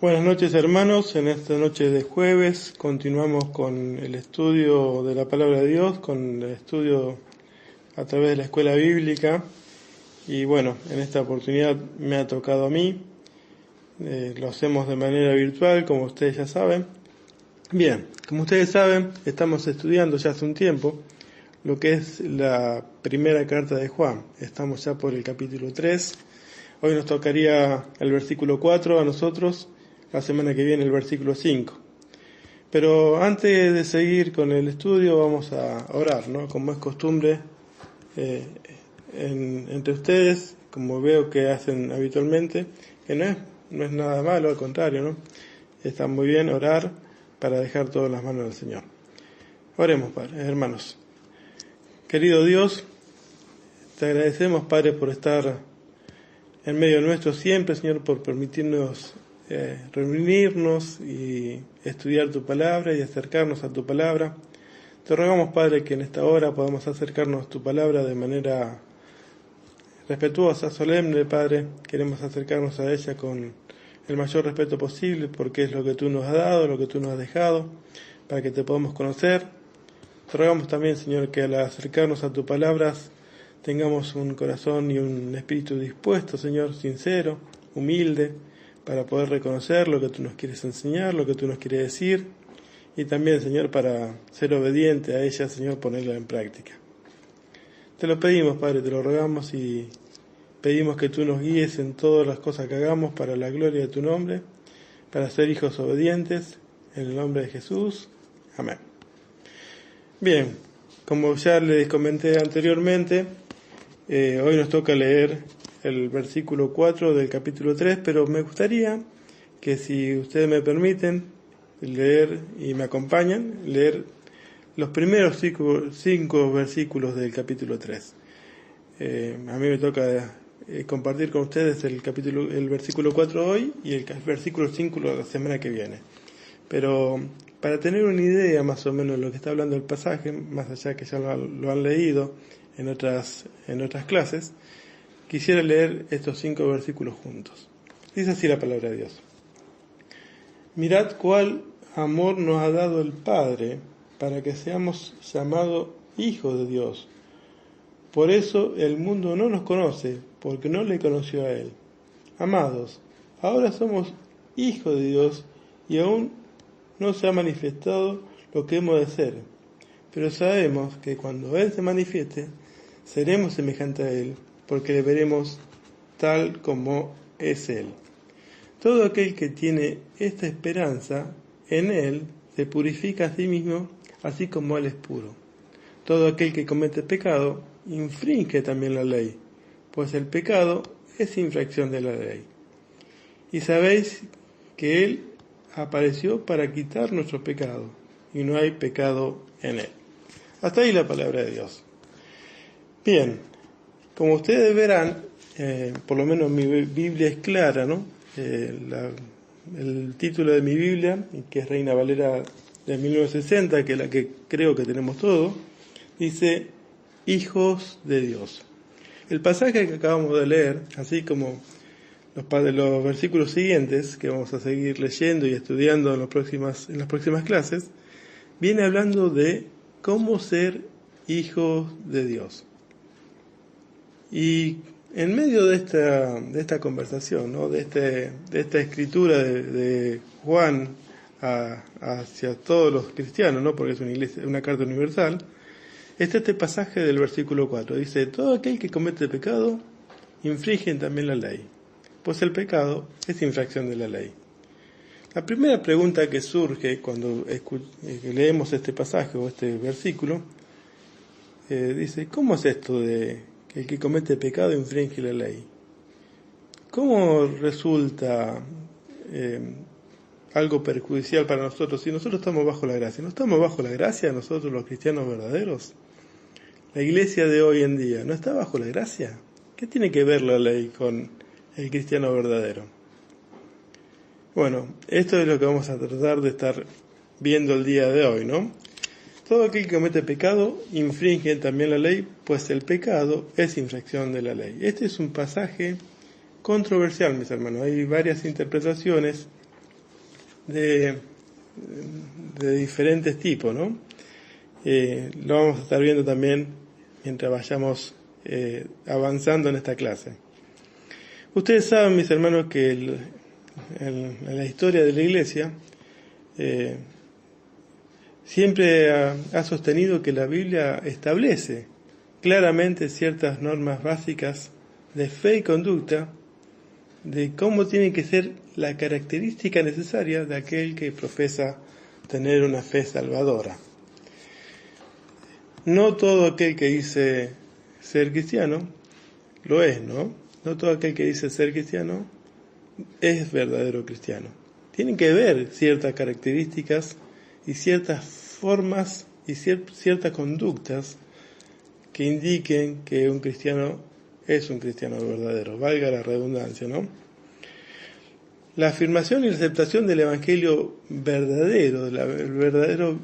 Buenas noches, hermanos. En esta noche de jueves continuamos con el estudio de la Palabra de Dios, con el estudio a través de la escuela bíblica. Y bueno, en esta oportunidad me ha tocado a mí. Lo hacemos de manera virtual, como ustedes ya saben. Bien, como ustedes saben, estamos estudiando ya hace un tiempo lo que es la primera carta de Juan. Estamos ya por el capítulo 3. Hoy nos tocaría el versículo 4 a nosotros. La semana que viene el versículo 5. Pero antes de seguir con el estudio vamos a orar, ¿no? Como es costumbre entre ustedes, como veo que hacen habitualmente, que no es nada malo, al contrario, ¿no? Está muy bien orar para dejar todo en las manos del Señor. Oremos, Padre, hermanos. Querido Dios, te agradecemos, Padre, por estar en medio nuestro siempre, Señor, por permitirnos reunirnos y estudiar tu palabra y acercarnos a tu palabra. Te rogamos, Padre, que en esta hora podamos acercarnos a tu palabra de manera respetuosa, solemne, Padre. Queremos acercarnos a ella con el mayor respeto posible, porque es lo que tú nos has dado, lo que tú nos has dejado, para que te podamos conocer. Te rogamos también, Señor, que al acercarnos a tus palabras tengamos un corazón y un espíritu dispuesto, Señor, sincero, humilde, para poder reconocer lo que tú nos quieres enseñar, lo que tú nos quieres decir, y también, Señor, para ser obediente a ella, Señor, ponerla en práctica. Te lo pedimos, Padre, te lo rogamos y pedimos que tú nos guíes en todas las cosas que hagamos para la gloria de tu nombre, para ser hijos obedientes, en el nombre de Jesús. Amén. Bien, como ya les comenté anteriormente, hoy nos toca leer el versículo 4 del capítulo 3, pero me gustaría que, si ustedes me permiten, leer y me acompañan, leer los primeros cinco versículos del capítulo 3. A mí me toca compartir con ustedes el versículo 4 hoy y el versículo 5 la semana que viene. Pero para tener una idea más o menos de lo que está hablando el pasaje, más allá que ya lo han leído en otras clases, quisiera leer estos 5 versículos juntos. Dice así la palabra de Dios. Mirad cuál amor nos ha dado el Padre para que seamos llamados hijos de Dios. Por eso el mundo no nos conoce, porque no le conoció a Él. Amados, ahora somos hijos de Dios y aún no se ha manifestado lo que hemos de ser. Pero sabemos que cuando Él se manifieste, seremos semejantes a Él, porque le veremos tal como es Él. Todo aquel que tiene esta esperanza en Él se purifica a sí mismo, así como Él es puro. Todo aquel que comete pecado infringe también la ley, pues el pecado es infracción de la ley. Y sabéis que Él apareció para quitar nuestro pecado, y no hay pecado en Él. Hasta ahí la palabra de Dios. Bien. Como ustedes verán, por lo menos mi Biblia es clara, ¿no? El título de mi Biblia, que es Reina Valera de 1960, que es la que creo que tenemos todos, dice Hijos de Dios. El pasaje que acabamos de leer, así como los versículos siguientes, que vamos a seguir leyendo y estudiando en las próximas clases, viene hablando de cómo ser hijos de Dios. Y en medio de esta conversación, ¿no? de esta escritura de Juan hacia todos los cristianos, ¿no? Porque es una carta universal, está este pasaje del versículo 4. Dice, todo aquel que comete pecado infringe también la ley, pues el pecado es infracción de la ley. La primera pregunta que surge cuando leemos este pasaje o este versículo, dice, ¿cómo es esto de que el que comete pecado infringe la ley? ¿Cómo resulta algo perjudicial para nosotros si nosotros estamos bajo la gracia? ¿No estamos bajo la gracia nosotros los cristianos verdaderos? La iglesia de hoy en día ¿no está bajo la gracia? ¿Qué tiene que ver la ley con el cristiano verdadero? Bueno, esto es lo que vamos a tratar de estar viendo el día de hoy, ¿no? Todo aquel que comete pecado infringe también la ley, pues el pecado es infracción de la ley. Este es un pasaje controversial, mis hermanos. Hay varias interpretaciones de, de diferentes tipos, ¿no? Lo vamos a estar viendo también mientras vayamos avanzando en esta clase. Ustedes saben, mis hermanos, que en la historia de la Iglesia siempre ha sostenido que la Biblia establece claramente ciertas normas básicas de fe y conducta, de cómo tiene que ser la característica necesaria de aquel que profesa tener una fe salvadora. No todo aquel que dice ser cristiano lo es, ¿no? No todo aquel que dice ser cristiano es verdadero cristiano. Tienen que ver ciertas características y ciertas formas y ciertas conductas que indiquen que un cristiano es un cristiano verdadero, valga la redundancia, ¿no? La afirmación y la aceptación del evangelio verdadero, el verdadero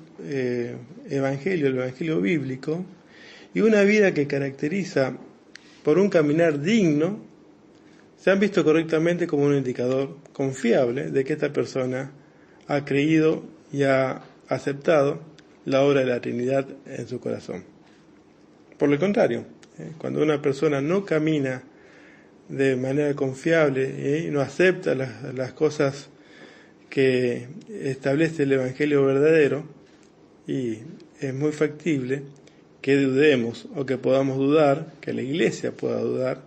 evangelio, el evangelio bíblico, y una vida que caracteriza por un caminar digno, se han visto correctamente como un indicador confiable de que esta persona ha creído y ha aceptado la obra de la Trinidad en su corazón. Por el contrario, cuando una persona no camina de manera confiable y no acepta las cosas que establece el Evangelio verdadero, y es muy factible que dudemos o que podamos dudar, que la Iglesia pueda dudar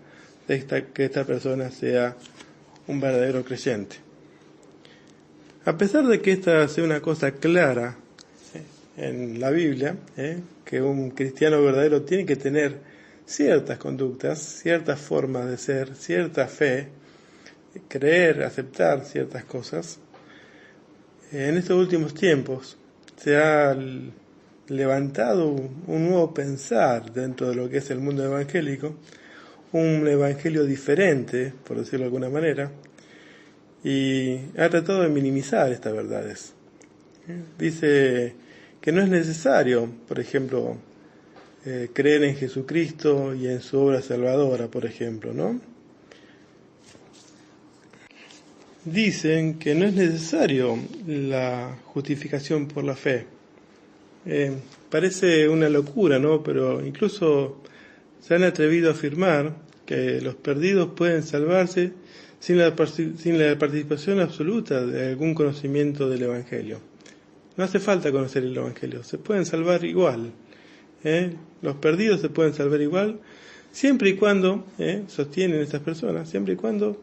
de que esta persona sea un verdadero creyente. A pesar de que esta sea una cosa clara en la Biblia, que un cristiano verdadero tiene que tener ciertas conductas, ciertas formas de ser, cierta fe, creer, aceptar ciertas cosas, en estos últimos tiempos se ha levantado un nuevo pensar dentro de lo que es el mundo evangélico, un evangelio diferente, por decirlo de alguna manera, y ha tratado de minimizar estas verdades. Dice que no es necesario, por ejemplo, creer en Jesucristo y en su obra salvadora, por ejemplo, ¿no? Dicen que no es necesario la justificación por la fe. Parece una locura, ¿no? Pero incluso se han atrevido a afirmar que los perdidos pueden salvarse sin la participación absoluta de algún conocimiento del Evangelio. No hace falta conocer el Evangelio, se pueden salvar igual. Los perdidos se pueden salvar igual, siempre y cuando, sostienen estas personas, siempre y cuando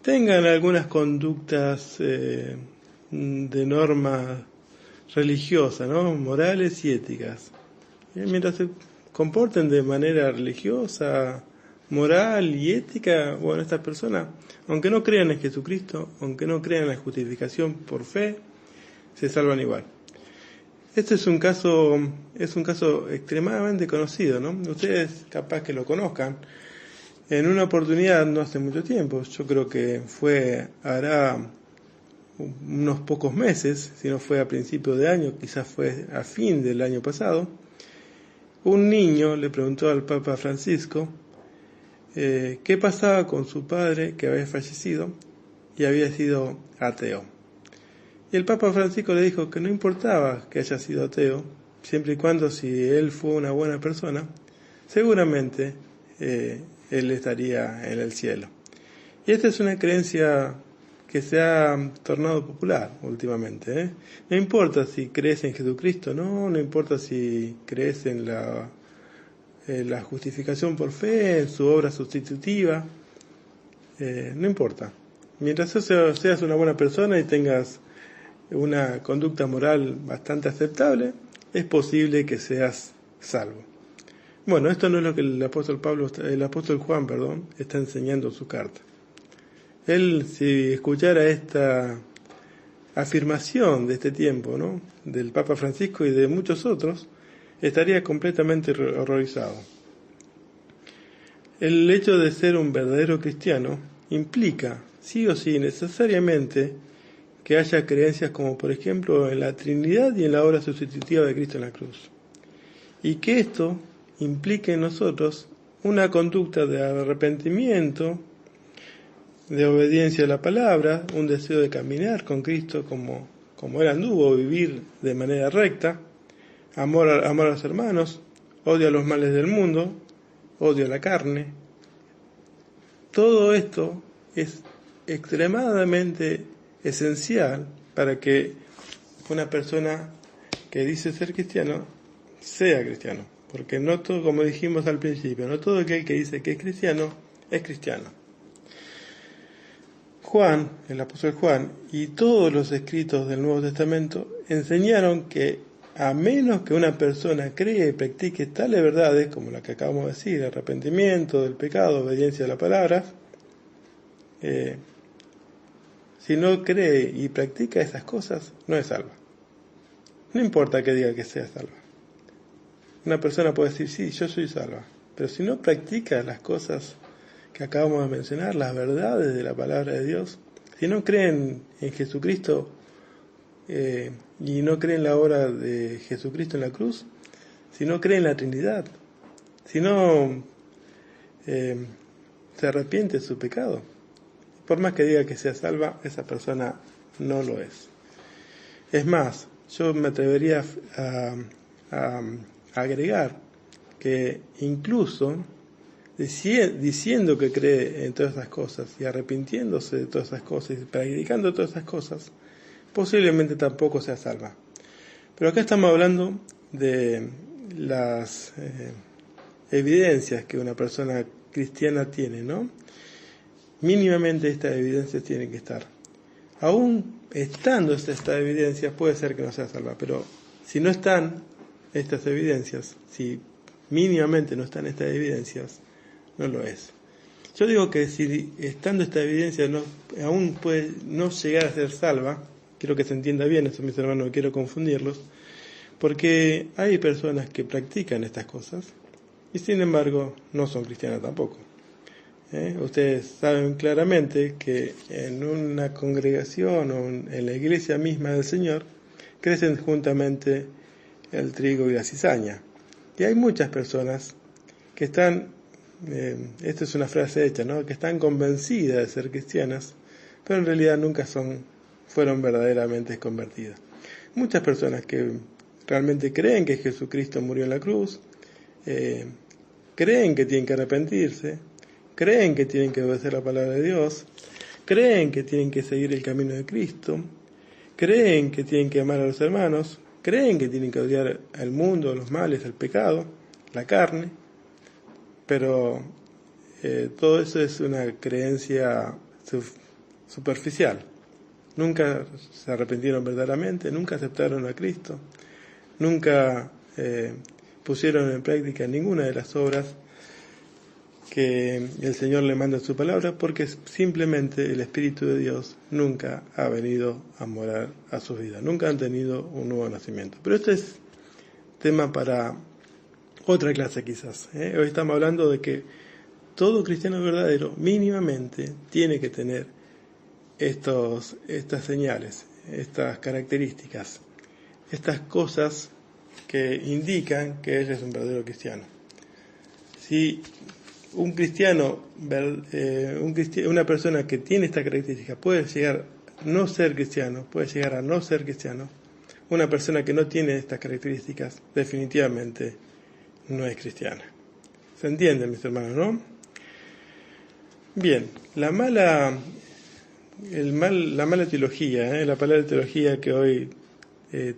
tengan algunas conductas de norma religiosa, ¿no? Morales y éticas. Mientras se comporten de manera religiosa, moral y ética, bueno, estas personas, aunque no crean en Jesucristo, aunque no crean en la justificación por fe, se salvan igual. Este es un caso extremadamente conocido, ¿no? Ustedes capaz que lo conozcan. En una oportunidad, no hace mucho tiempo, yo creo que hará unos pocos meses, si no fue a principio de año, quizás fue a fin del año pasado, un niño le preguntó al Papa Francisco qué pasaba con su padre que había fallecido y había sido ateo. Y el Papa Francisco le dijo que no importaba que haya sido ateo, siempre y cuando si él fue una buena persona, seguramente él estaría en el cielo. Y esta es una creencia que se ha tornado popular últimamente. No importa si crees en Jesucristo, no importa si crees en la justificación por fe, en su obra sustitutiva, no importa. Mientras seas una buena persona y tengas una conducta moral bastante aceptable, es posible que seas salvo. Bueno, esto no es lo que el apóstol Juan, está enseñando en su carta. Él, si escuchara esta afirmación de este tiempo, ¿no?, del Papa Francisco y de muchos otros, estaría completamente horrorizado. El hecho de ser un verdadero cristiano implica, sí o sí, necesariamente, que haya creencias como, por ejemplo, en la Trinidad y en la obra sustitutiva de Cristo en la cruz. Y que esto implique en nosotros una conducta de arrepentimiento, de obediencia a la palabra, un deseo de caminar con Cristo como Él anduvo, vivir de manera recta, amor a los hermanos, odio a los males del mundo, odio a la carne. Todo esto es extremadamente esencial para que una persona que dice ser cristiano sea cristiano, porque no todo, como dijimos al principio, no todo aquel que dice que es cristiano. Juan, el apóstol Juan, y todos los escritos del Nuevo Testamento enseñaron que a menos que una persona crea y practique tales verdades, como la que acabamos de decir, arrepentimiento del pecado, obediencia a la palabra, si no cree y practica esas cosas, no es salva. No importa que diga que sea salva. Una persona puede decir, sí, yo soy salva, pero si no practica las cosas que acabamos de mencionar, las verdades de la palabra de Dios, si no creen en Jesucristo y no creen la obra de Jesucristo en la cruz, si no creen en la Trinidad, si no se arrepiente de su pecado, por más que diga que sea salva, esa persona no lo es. Es más, yo me atrevería a agregar que incluso diciendo que cree en todas esas cosas y arrepintiéndose de todas esas cosas y practicando todas esas cosas, posiblemente tampoco sea salva. Pero acá estamos hablando de las evidencias que una persona cristiana tiene, ¿no? Mínimamente estas evidencias tienen que estar. Aún estando estas evidencias, puede ser que no sea salva, pero si no están estas evidencias, si mínimamente no están estas evidencias, no lo es. Yo digo que si estando esta evidencia aún puede no llegar a ser salva, quiero que se entienda bien eso, mis hermanos, no quiero confundirlos, porque hay personas que practican estas cosas y sin embargo no son cristianas tampoco. Ustedes saben claramente que en una congregación o en la iglesia misma del Señor crecen juntamente el trigo y la cizaña. Y hay muchas personas que están, esta es una frase hecha, ¿no?, que están convencidas de ser cristianas, pero en realidad nunca fueron verdaderamente convertidas. Muchas personas que realmente creen que Jesucristo murió en la cruz, creen que tienen que arrepentirse, creen que tienen que obedecer la palabra de Dios, creen que tienen que seguir el camino de Cristo, creen que tienen que amar a los hermanos, creen que tienen que odiar al mundo, los males, el pecado, la carne, pero todo eso es una creencia superficial. Nunca se arrepintieron verdaderamente, nunca aceptaron a Cristo, nunca pusieron en práctica ninguna de las obras que el Señor le manda en su palabra, porque simplemente el Espíritu de Dios nunca ha venido a morar a su vida, nunca han tenido un nuevo nacimiento. Pero este es tema para otra clase quizás. Hoy estamos hablando de que todo cristiano verdadero mínimamente tiene que tener estas señales, estas características, estas cosas que indican que él es un verdadero cristiano. Si un cristiano, una persona que tiene esta característica puede llegar a no ser cristiano, una persona que no tiene estas características definitivamente no es cristiana. ¿Se entiende, mis hermanos, no? Bien, la mala teología, la palabra teología que hoy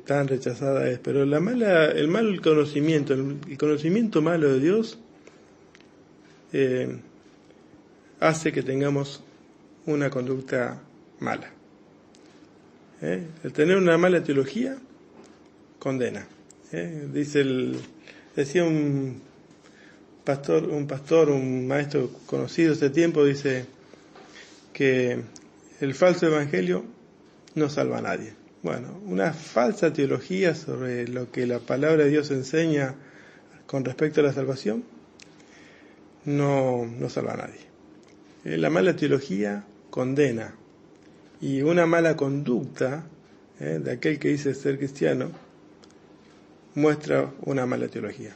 tan rechazada es, pero el mal conocimiento, el conocimiento malo de Dios hace que tengamos una conducta mala. El tener una mala teología condena. Decía un maestro conocido hace tiempo, dice que el falso evangelio no salva a nadie. Bueno, una falsa teología sobre lo que la palabra de Dios enseña con respecto a la salvación no salva a nadie. La mala teología condena, y una mala conducta de aquel que dice ser cristiano muestra una mala teología.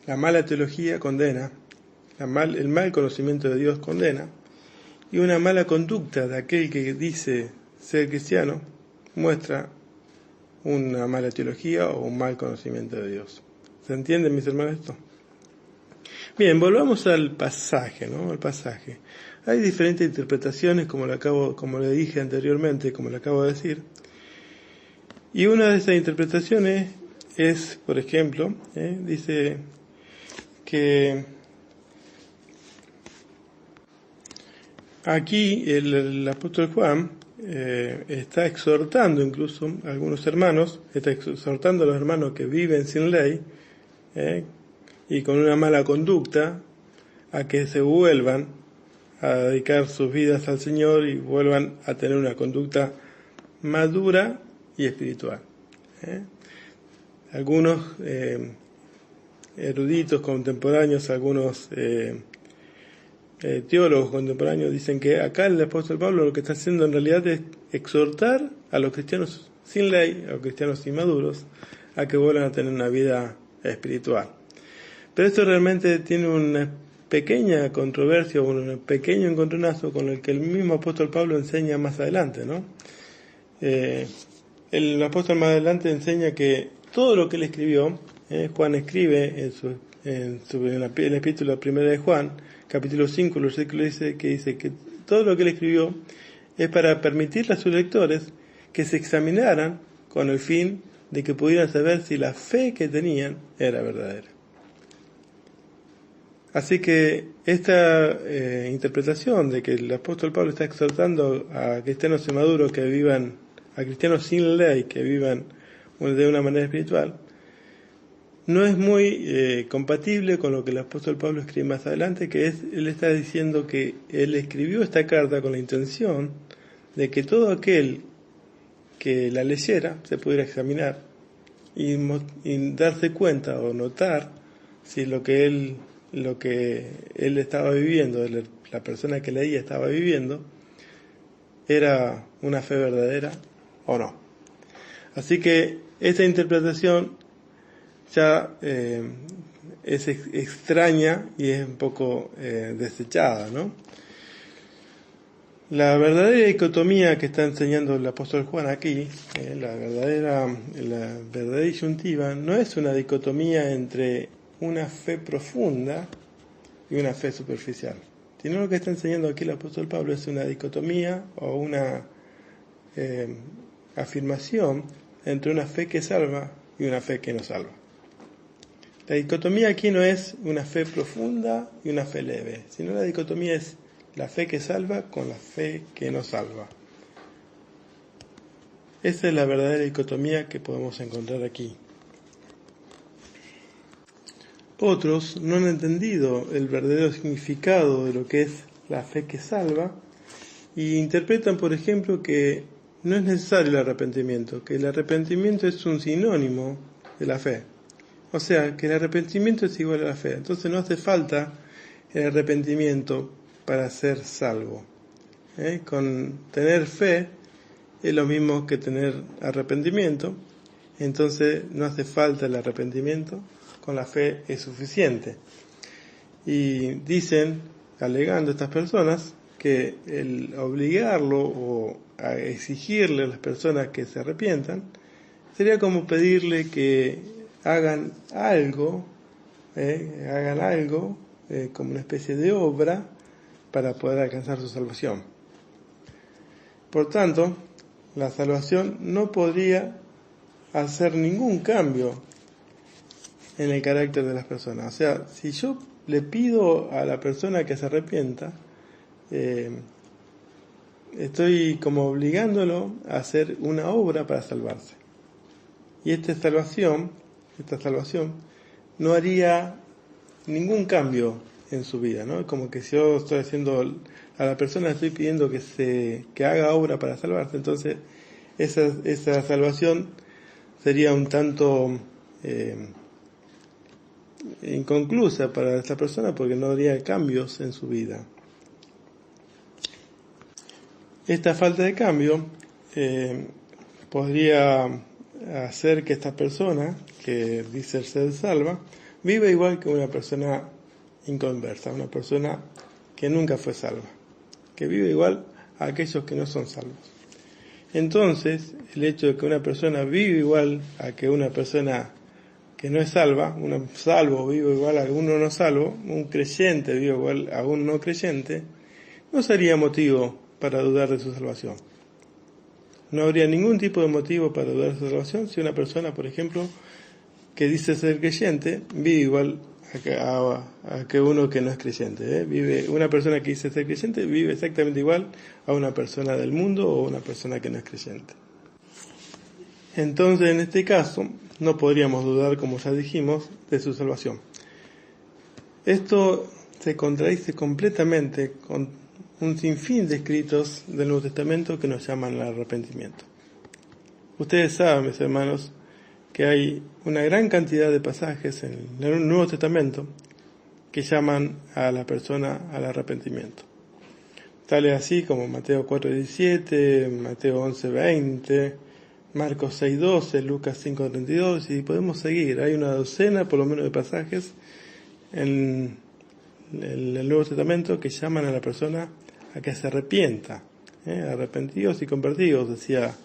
La mala teología condena, el mal conocimiento de Dios condena, y una mala conducta de aquel que dice ser cristiano muestra una mala teología o un mal conocimiento de Dios. ¿Se entiende, mis hermanos, esto? Bien, volvamos al pasaje, ¿no? Al pasaje. Hay diferentes interpretaciones, como le dije anteriormente, como le acabo de decir. Y una de esas interpretaciones es, por ejemplo, dice que aquí el apóstol Juan está exhortando incluso a algunos hermanos, está exhortando a los hermanos que viven sin ley y con una mala conducta a que se vuelvan a dedicar sus vidas al Señor y vuelvan a tener una conducta madura y espiritual. Algunos eruditos contemporáneos, algunos teólogos contemporáneos dicen que acá el apóstol Pablo lo que está haciendo en realidad es exhortar a los cristianos sin ley, a los cristianos inmaduros, a que vuelvan a tener una vida espiritual. Pero esto realmente tiene una pequeña controversia, un pequeño encontronazo con el que el mismo apóstol Pablo enseña más adelante, ¿no? El apóstol más adelante enseña que todo lo que él escribió, Juan escribe en el epístola primera de Juan, capítulo 5, versículo dice que todo lo que él escribió es para permitirle a sus lectores que se examinaran con el fin de que pudieran saber si la fe que tenían era verdadera. Así que esta interpretación de que el apóstol Pablo está exhortando a cristianos inmaduros que vivan, a cristianos sin ley que vivan de una manera espiritual, no es muy compatible con lo que el apóstol Pablo escribe más adelante, que él está diciendo que él escribió esta carta con la intención de que todo aquel que la leyera se pudiera examinar y darse cuenta o notar si lo que él estaba viviendo, la persona que leía estaba viviendo, era una fe verdadera o no. Así que esta interpretación ya es extraña y es un poco desechada, ¿no? La verdadera dicotomía que está enseñando el apóstol Juan aquí, la verdadera disyuntiva, no es una dicotomía entre una fe profunda y una fe superficial, sino lo que está enseñando aquí el apóstol Pablo es una dicotomía o una afirmación entre una fe que salva y una fe que no salva. La dicotomía aquí no es una fe profunda y una fe leve, sino la dicotomía es la fe que salva con la fe que no salva. Esa es la verdadera dicotomía que podemos encontrar aquí. Otros no han entendido el verdadero significado de lo que es la fe que salva y interpretan, por ejemplo, que no es necesario el arrepentimiento, que el arrepentimiento es un sinónimo de la fe. O sea, que el arrepentimiento es igual a la fe. Entonces no hace falta el arrepentimiento para ser salvo. Con tener fe es lo mismo que tener arrepentimiento. Entonces no hace falta el arrepentimiento. Con la fe es suficiente. Y dicen, alegando estas personas, que el obligarlo o a exigirle a las personas que se arrepientan sería como pedirle que hagan algo como una especie de obra para poder alcanzar su salvación. Por tanto, la salvación no podría hacer ningún cambio en el carácter de las personas. O sea, si yo le pido a la persona que se arrepienta, estoy como obligándolo a hacer una obra para salvarse. Y esta salvación no haría ningún cambio en su vida, ¿no? Como que si yo estoy haciendo a la persona, estoy pidiendo que haga obra para salvarse, entonces esa salvación sería un tanto inconclusa para esta persona porque no habría cambios en su vida. Esta falta de cambio podría hacer que esta persona que dice ser salva viva igual que una persona inconversa, una persona que nunca fue salva. que vive igual a aquellos que no son salvos. Entonces, el hecho de que una persona vive igual a que una persona que no es salva, un salvo vive igual a uno no salvo, un creyente vive igual a un no creyente, no sería motivo para dudar de su salvación. No habría ningún tipo de motivo para dudar de su salvación si una persona, por ejemplo, que dice ser creyente, vive igual a que uno que no es creyente. Vive una persona que dice ser creyente, vive exactamente igual a una persona del mundo o una persona que no es creyente. Entonces, en este caso, no podríamos dudar, como ya dijimos, de su salvación. Esto se contradice completamente con un sinfín de escritos del Nuevo Testamento que nos llaman al arrepentimiento. Ustedes saben, mis hermanos, que hay una gran cantidad de pasajes en el Nuevo Testamento que llaman a la persona al arrepentimiento. Tales así como Mateo 4:17, Mateo 11:20, Marcos 6:12, Lucas 5:32, y podemos seguir. Hay una docena por lo menos de pasajes en el Nuevo Testamento que llaman a la persona a que se arrepienta, arrepentidos y convertidos, decía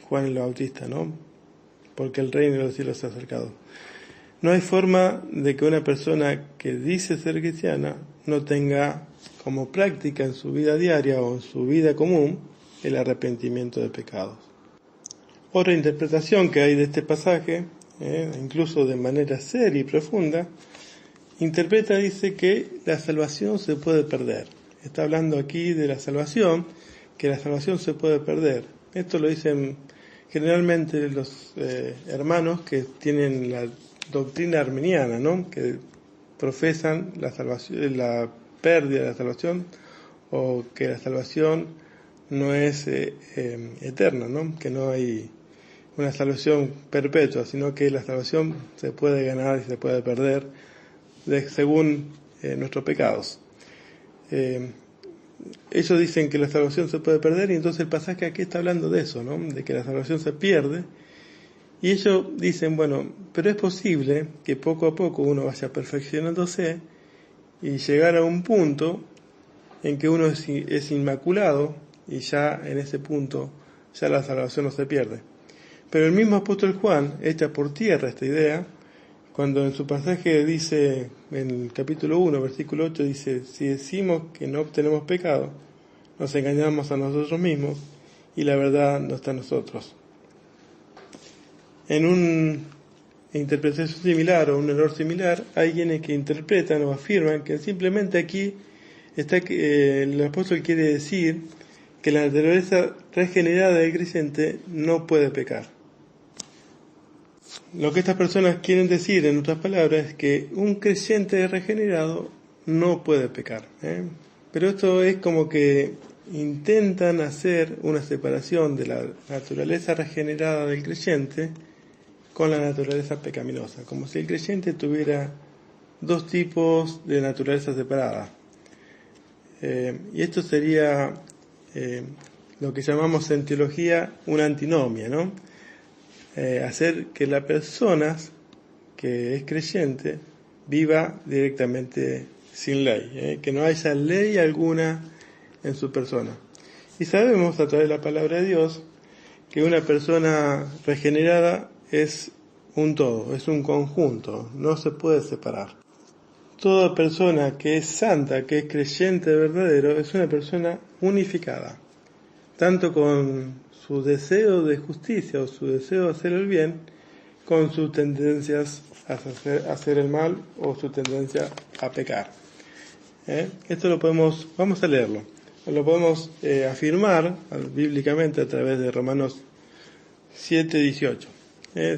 Juan el Bautista, ¿no? Porque el reino de los cielos se ha acercado. No hay forma de que una persona que dice ser cristiana no tenga como práctica en su vida diaria o en su vida común el arrepentimiento de pecados. Otra interpretación que hay de este pasaje, incluso de manera seria y profunda, dice que la salvación se puede perder. Está hablando aquí de la salvación, que la salvación se puede perder. Esto lo dicen generalmente los hermanos que tienen la doctrina arminiana, ¿no? Que profesan la salvación, la pérdida de la salvación, o que la salvación no es eterna, ¿no? Que no hay una salvación perpetua, sino que la salvación se puede ganar y se puede perder según nuestros pecados. Ellos dicen que la salvación se puede perder, y entonces el pasaje aquí está hablando de eso, ¿no? De que la salvación se pierde. Y ellos dicen, bueno, pero es posible que poco a poco uno vaya perfeccionándose y llegar a un punto en que uno es inmaculado, y ya en ese punto ya la salvación no se pierde. Pero el mismo apóstol Juan echa por tierra esta idea cuando en su pasaje dice, en el capítulo 1, versículo 8, dice: si decimos que no tenemos pecado, nos engañamos a nosotros mismos y la verdad no está en nosotros. En una interpretación similar o un error similar, hay quienes que interpretan o afirman que simplemente aquí está que el apóstol quiere decir que la naturaleza regenerada del creyente no puede pecar. Lo que estas personas quieren decir, en otras palabras, es que un creyente regenerado no puede pecar. Pero esto es como que intentan hacer una separación de la naturaleza regenerada del creyente con la naturaleza pecaminosa, como si el creyente tuviera dos tipos de naturaleza separada. Y esto sería lo que llamamos en teología una antinomia, ¿no? Hacer que la persona que es creyente viva directamente sin ley, que no haya ley alguna en su persona. Y sabemos a través de la palabra de Dios que una persona regenerada es un todo, es un conjunto, no se puede separar. Toda persona que es santa, que es creyente verdadero, es una persona unificada, tanto con su deseo de justicia o su deseo de hacer el bien, con sus tendencias a hacer el mal o su tendencia a pecar. Esto vamos a leerlo, lo podemos afirmar bíblicamente a través de Romanos 7:18.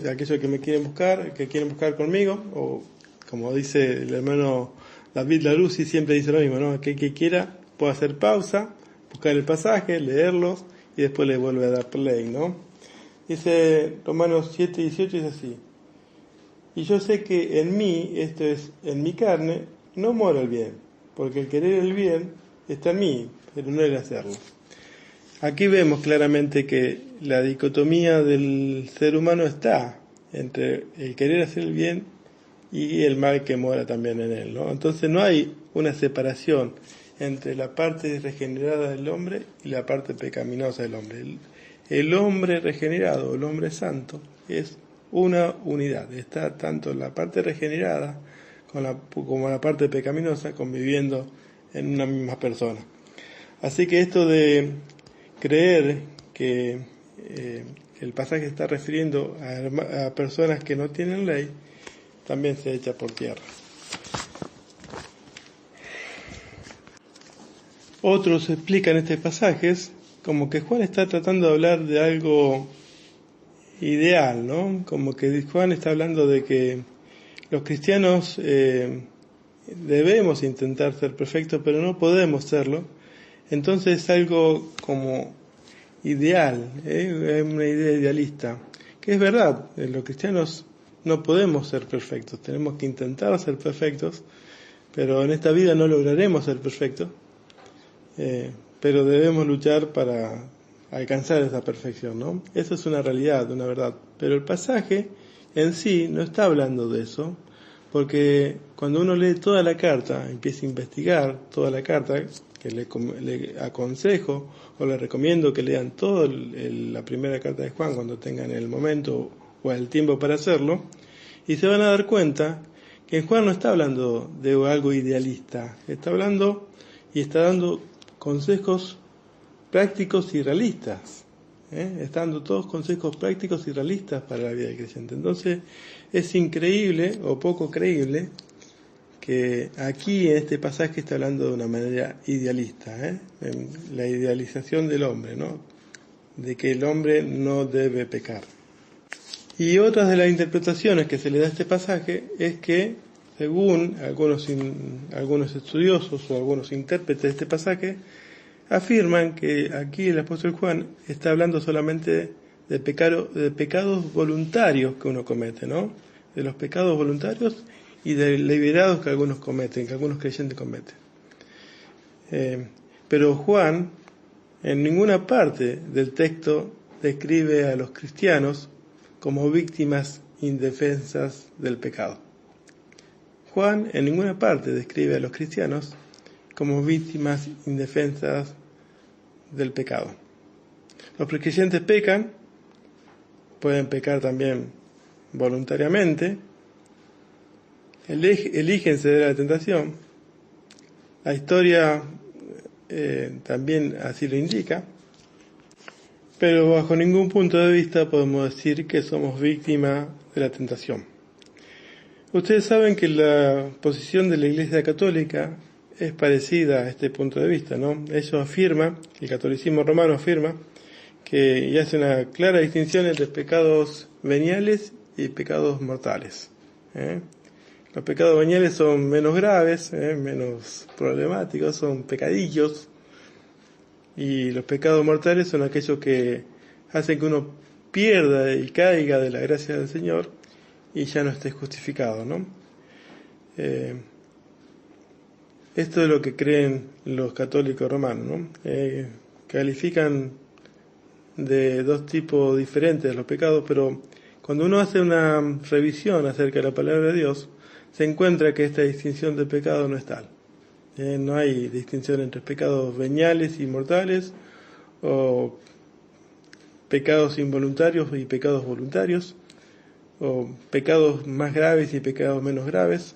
Aquellos que me quieren buscar, que quieren buscar conmigo, o como dice el hermano David Larussi, siempre dice lo mismo, ¿no? Aquel que quiera puede hacer pausa, buscar el pasaje, leerlos, y después le vuelve a dar play, ¿no? Dice Romanos 7:18, es así: y yo sé que en mí, esto es, en mi carne, no mora el bien, porque el querer el bien está en mí, pero no el hacerlo. Aquí vemos claramente que la dicotomía del ser humano está entre el querer hacer el bien y el mal que mora también en él, ¿no? Entonces no hay una separación entre la parte regenerada del hombre y la parte pecaminosa del hombre. El hombre regenerado, el hombre santo, es una unidad. Está tanto la parte regenerada como la parte pecaminosa conviviendo en una misma persona. Así que esto de creer que el pasaje está refiriendo a personas que no tienen ley, también se echa por tierra. Otros explican este pasaje como que Juan está tratando de hablar de algo ideal, ¿no? Como que Juan está hablando de que los cristianos debemos intentar ser perfectos, pero no podemos serlo. Entonces es algo como ideal, es una idea idealista, que es verdad, los cristianos no podemos ser perfectos, tenemos que intentar ser perfectos, pero en esta vida no lograremos ser perfectos, pero debemos luchar para alcanzar esa perfección, ¿no? Eso es una realidad, una verdad. Pero el pasaje en sí no está hablando de eso, porque cuando uno lee toda la carta, empieza a investigar toda la carta, que le aconsejo o le recomiendo que lean toda la primera carta de Juan cuando tengan el momento o el tiempo para hacerlo, y se van a dar cuenta que Juan no está hablando de algo idealista, está hablando y está dando consejos prácticos y realistas. Está dando todos consejos prácticos y realistas para la vida del creyente. Entonces es increíble o poco creíble que aquí en este pasaje está hablando de una manera idealista, la idealización del hombre, ¿no? De que el hombre no debe pecar. Y otra de las interpretaciones que se le da a este pasaje es que, según algunos estudiosos o algunos intérpretes de este pasaje, afirman que aquí el apóstol Juan está hablando solamente de pecados voluntarios que uno comete, ¿no? De los pecados voluntarios y deliberados que algunos cometen, que algunos creyentes cometen. Pero Juan en ninguna parte del texto describe a los cristianos como víctimas indefensas del pecado. Juan en ninguna parte describe a los cristianos como víctimas indefensas del pecado. Los creyentes pecan, pueden pecar también voluntariamente, eligen ceder a la tentación. La historia también así lo indica, pero bajo ningún punto de vista podemos decir que somos víctimas de la tentación. Ustedes saben que la posición de la Iglesia Católica es parecida a este punto de vista, ¿no? Ellos afirman, el catolicismo romano afirma, y hace una clara distinción entre pecados veniales y pecados mortales. Los pecados veniales son menos graves, menos problemáticos, son pecadillos, y los pecados mortales son aquellos que hacen que uno pierda y caiga de la gracia del Señor y ya no esté justificado, ¿no? Esto es lo que creen los católicos romanos, ¿no? Califican de dos tipos diferentes de los pecados, pero cuando uno hace una revisión acerca de la palabra de Dios, se encuentra que esta distinción de pecado no es tal. No hay distinción entre pecados veniales y mortales, o pecados involuntarios y pecados voluntarios, o pecados más graves y pecados menos graves.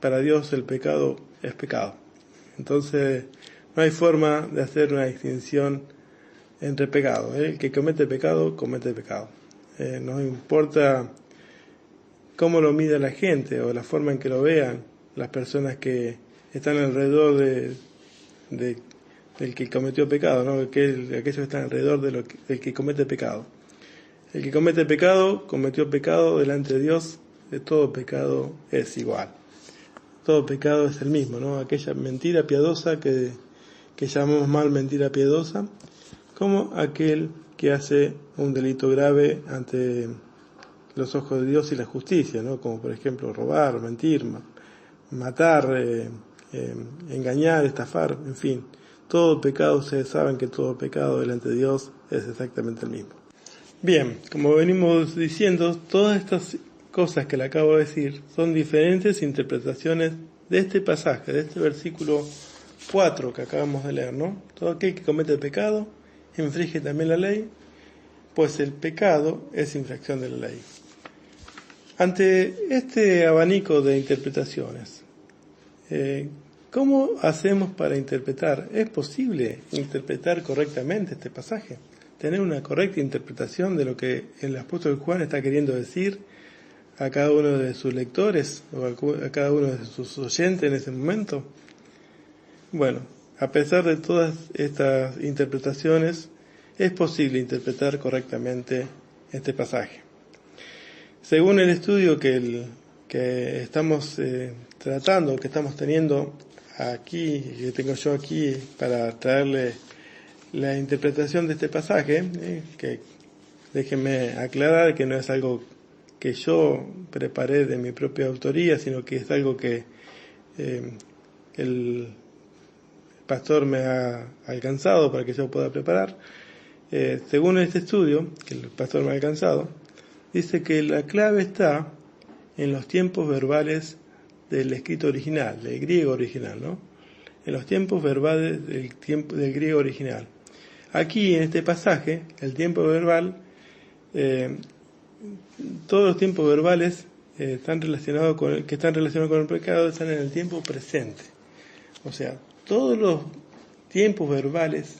Para Dios el pecado es pecado. Entonces no hay forma de hacer una distinción entre pecados. El que comete pecado, comete pecado. No importa cómo lo mida la gente o la forma en que lo vean las personas que están alrededor del que cometió pecado, ¿no? Aquellos que están alrededor del que comete pecado. El que comete pecado, cometió pecado delante de Dios. De todo pecado es igual. Todo pecado es el mismo, ¿no? Aquella mentira piadosa que llamamos mal mentira piadosa, como aquel que hace un delito grave ante los ojos de Dios y la justicia, ¿no? Como por ejemplo robar, mentir, matar, engañar, estafar, en fin. Todo pecado, ustedes saben que todo pecado delante de Dios es exactamente el mismo. Bien, como venimos diciendo, todas estas cosas que le acabo de decir son diferentes interpretaciones de este pasaje, de este versículo 4 que acabamos de leer, ¿no? Todo aquel que comete pecado infringe también la ley, pues el pecado es infracción de la ley. Ante este abanico de interpretaciones, ¿cómo hacemos para interpretar? ¿Es posible interpretar correctamente este pasaje? ¿Tener una correcta interpretación de lo que el apóstol Juan está queriendo decir a cada uno de sus lectores o a cada uno de sus oyentes en ese momento? Bueno, a pesar de todas estas interpretaciones, es posible interpretar correctamente este pasaje. Según el estudio que estamos tratando, que estamos teniendo aquí, que tengo yo aquí para traerle la interpretación de este pasaje, que déjenme aclarar que no es algo que yo preparé de mi propia autoría, sino que es algo que el pastor me ha alcanzado para que yo pueda preparar. Según este estudio que el pastor me ha alcanzado, dice que la clave está en los tiempos verbales del escrito original, del griego original, ¿no? En los tiempos verbales del griego original. Aquí, en este pasaje, el tiempo verbal, todos los tiempos verbales que están relacionados con el pecado están en el tiempo presente. O sea, todos los tiempos verbales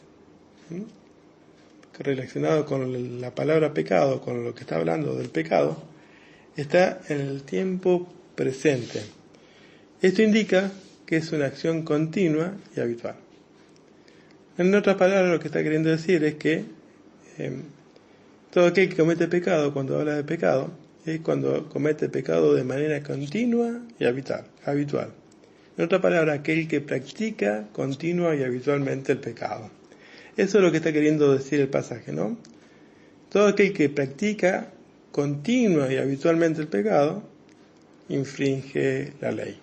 relacionados con la palabra pecado, con lo que está hablando del pecado, está en el tiempo presente. Esto indica que es una acción continua y habitual. En otras palabras, lo que está queriendo decir es que todo aquel que comete pecado, cuando habla de pecado, es cuando comete pecado de manera continua y habitual. En otras palabras, aquel que practica continua y habitualmente el pecado. Eso es lo que está queriendo decir el pasaje, ¿no? Todo aquel que practica continua y habitualmente el pecado, infringe la ley.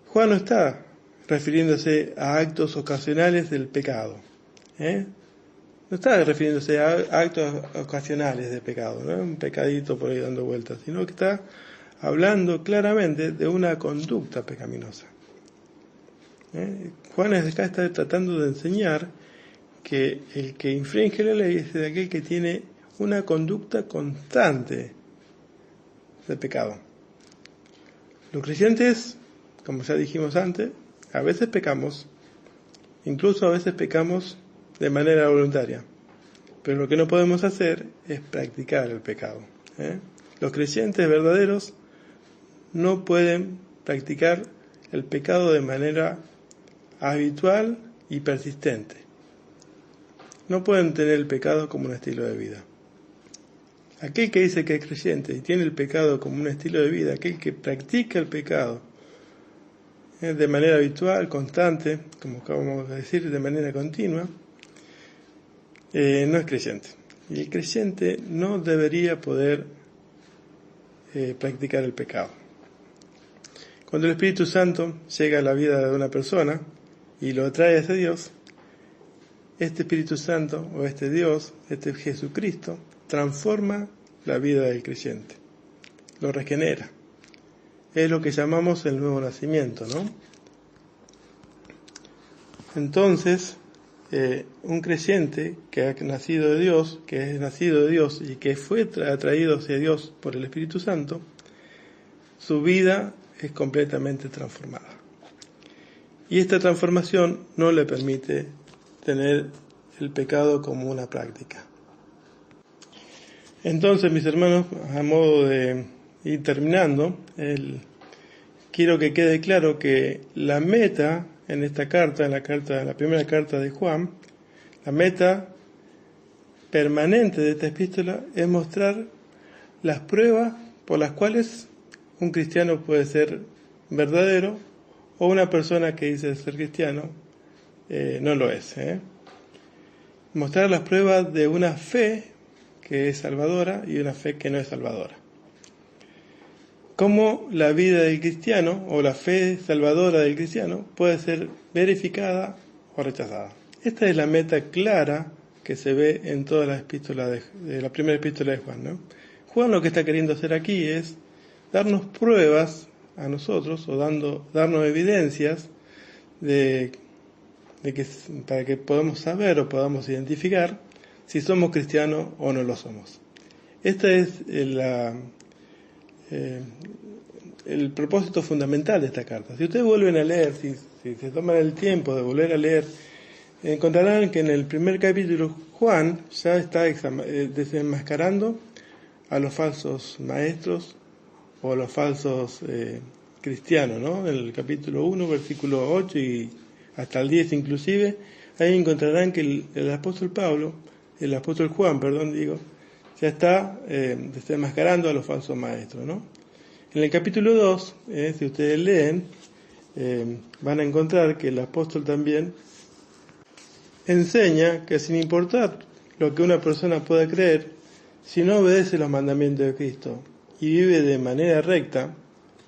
Juan no está refiriéndose a actos ocasionales del pecado, No está refiriéndose a actos ocasionales de pecado, ¿no? Un pecadito por ahí dando vueltas, sino que está hablando claramente de una conducta pecaminosa. Juan acá está tratando de enseñar que el que infringe la ley es aquel que tiene una conducta constante de pecado. Los creyentes, como ya dijimos antes, a veces pecamos, incluso a veces pecamos de manera voluntaria, pero lo que no podemos hacer es practicar el pecado. Los creyentes verdaderos no pueden practicar el pecado de manera habitual y persistente. No pueden tener el pecado como un estilo de vida. Aquel que dice que es creyente y tiene el pecado como un estilo de vida, aquel que practica el pecado de manera habitual, constante, como acabamos de decir, de manera continua, no es creyente. Y el creyente no debería poder practicar el pecado. Cuando el Espíritu Santo llega a la vida de una persona y lo atrae hacia Dios, este Espíritu Santo, o este Dios, este Jesucristo, transforma la vida del creyente, lo regenera. Es lo que llamamos el nuevo nacimiento, ¿no? Entonces, un creyente que ha nacido de Dios, que es nacido de Dios y que fue atraído hacia Dios por el Espíritu Santo, su vida es completamente transformada. Y esta transformación no le permite tener el pecado como una práctica. Entonces, mis hermanos, a modo de ir terminando, quiero que quede claro que la meta en esta carta, en la primera carta de Juan, la meta permanente de esta epístola es mostrar las pruebas por las cuales un cristiano puede ser verdadero o una persona que dice ser cristiano no lo es. Mostrar las pruebas de una fe que es salvadora y una fe que no es salvadora. Cómo la vida del cristiano o la fe salvadora del cristiano puede ser verificada o rechazada. Esta es la meta clara que se ve en todas las epístolas de la primera epístola de Juan, ¿no? Juan lo que está queriendo hacer aquí es darnos pruebas a nosotros o darnos evidencias para que podamos saber o podamos identificar si somos cristianos o no lo somos. Este es el propósito fundamental de esta carta. Si ustedes vuelven a leer, si se toman el tiempo de volver a leer, encontrarán que en el primer capítulo Juan ya está desenmascarando a los falsos maestros o a los falsos cristianos, ¿no? En el capítulo 1, versículo 8 y hasta el 10 inclusive, ahí encontrarán que el apóstol Juan, ya está desenmascarando a los falsos maestros, ¿no? En el capítulo 2, si ustedes leen, van a encontrar que el apóstol también enseña que sin importar lo que una persona pueda creer, si no obedece los mandamientos de Cristo y vive de manera recta,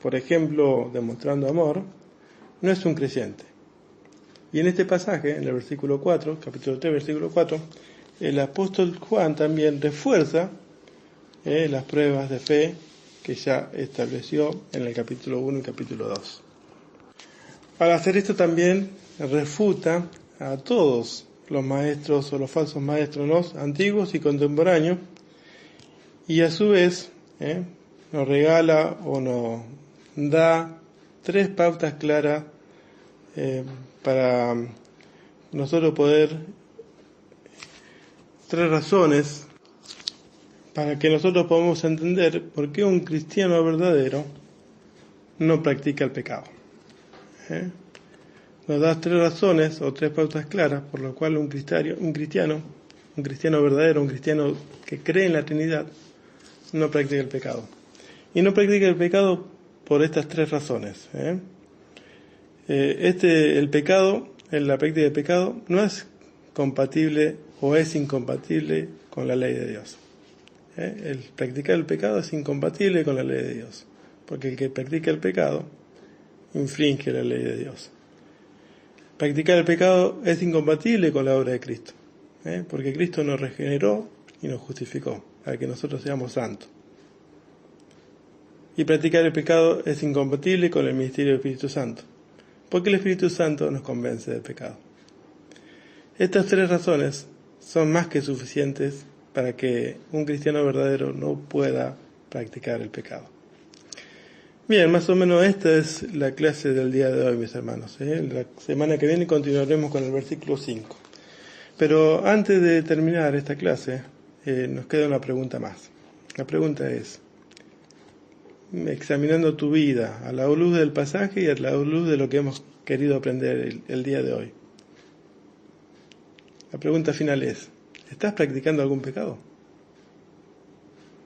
por ejemplo, demostrando amor, no es un creyente. Y en este pasaje, en el versículo 4, capítulo 3, versículo 4, el apóstol Juan también refuerza las pruebas de fe que ya estableció en el capítulo 1 y capítulo 2. Al hacer esto también refuta a todos los maestros o los falsos maestros, ¿no?, antiguos y contemporáneos, y a su vez nos regala o nos da 3 pautas claras para nosotros poder, 3 razones para que nosotros podamos entender por qué un cristiano verdadero no practica el pecado. Nos da 3 razones o 3 pautas claras por lo cual un cristiano verdadero, un cristiano que cree en la Trinidad, no practica el pecado. Y no practica el pecado por estas 3 razones. El pecado, la práctica del pecado, no es compatible o es incompatible con la ley de Dios. El practicar el pecado es incompatible con la ley de Dios, porque el que practica el pecado infringe la ley de Dios. Practicar el pecado es incompatible con la obra de Cristo, porque Cristo nos regeneró y nos justificó para que nosotros seamos santos. Y practicar el pecado es incompatible con el ministerio del Espíritu Santo, porque el Espíritu Santo nos convence del pecado. Estas 3 razones son más que suficientes para que un cristiano verdadero no pueda practicar el pecado. Bien, más o menos esta es la clase del día de hoy, mis hermanos. La semana que viene continuaremos con el versículo 5. Pero antes de terminar esta clase, nos queda una pregunta más. La pregunta es, examinando tu vida a la luz del pasaje y a la luz de lo que hemos querido aprender el día de hoy, la pregunta final es, ¿estás practicando algún pecado?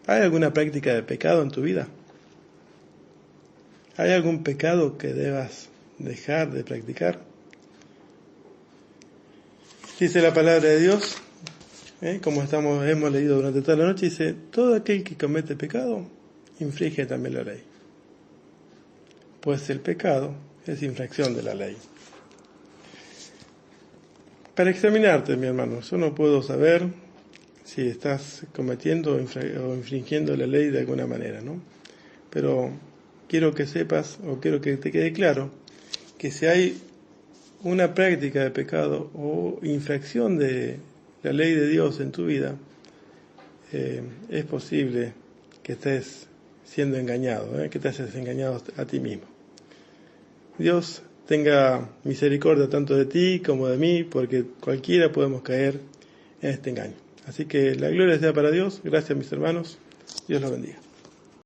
¿Hay alguna práctica de pecado en tu vida? ¿Hay algún pecado que debas dejar de practicar? Dice la palabra de Dios, como hemos leído durante toda la noche, dice, todo aquel que comete pecado, infringe también la ley. Pues el pecado es infracción de la ley. Para examinarte, mi hermano, yo no puedo saber si estás cometiendo o infringiendo la ley de alguna manera, ¿no? Pero quiero que sepas, o quiero que te quede claro, que si hay una práctica de pecado o infracción de la ley de Dios en tu vida, es posible que estés siendo engañado, que te hayas engañado a ti mismo. Dios tenga misericordia tanto de ti como de mí, porque cualquiera podemos caer en este engaño. Así que la gloria sea para Dios. Gracias, mis hermanos. Dios los bendiga.